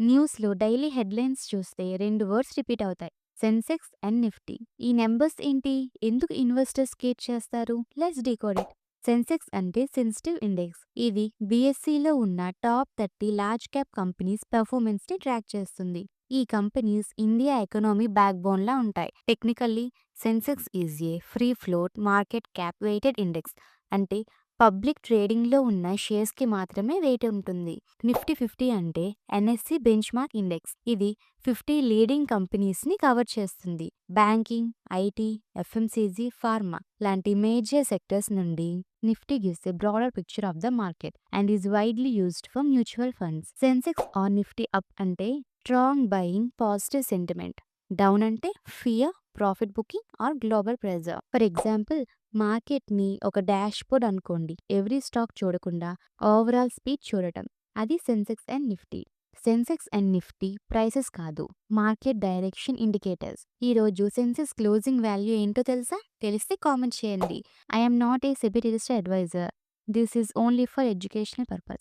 న్యూస్‌లో daily headlines చూస్తే 2 words repeat అవుతాయి. సెన్సెక్స్ అండ్ నిఫ్టీ. ఈ నంబర్స్ ఏంటి? ఎందుకు ఇన్వెస్టర్స్ కేర్ చేస్తారు? Let's decode it. సెన్సెక్స్ అంటే సెన్సిటివ్ ఇండెక్స్. ఇది బీఎస్ఈలో ఉన్న టాప్ 30 లార్జ్ క్యాప్ కంపెనీస్ పెర్ఫార్మెన్స్‌ని ట్రాక్ చేస్తుంది. ఈ కంపెనీస్ ఇండియా ఎకనామీ బ్యాక్‌బోన్‌లా ఉంటాయి. Technically Sensex is a free float market cap weighted index. అంటే పబ్లిక్ ట్రేడింగ్‌లో ఉన్న షేర్స్‌కి మాత్రమే వెయిట్ ఉంటుంది. నిఫ్టీ 50 అంటే ఎన్ఎస్సి బెంచ్‌మార్క్ ఇండెక్స్. ఇది 50 లీడింగ్ కంపెనీస్‌ని కవర్ చేస్తుంది. బ్యాంకింగ్, ఐటీ, ఎఫ్ఎంసీజీ, ఫార్మా లాంటి మేజర్ సెక్టర్స్ నుండి Nifty gives a broader picture of the market and is widely used for mutual funds. Sensex or Nifty up అంటే strong buying, positive sentiment. Down అంటే fear, profit booking or global pressure. For example, మార్కెట్‌ని ఒక dashboard అనుకోండి. Every stock చూడకుండా overall speed చూడటం. అది Sensex and Nifty. Sensex and Nifty prices కాదు, market direction indicators. ఈరోజు సెన్సెక్స్ క్లోజింగ్ వాల్యూ ఏంటో తెలుసా? తెలిస్తే కామెంట్ చేయండి. I am not a SEBI registered advisor. This is only for educational purpose.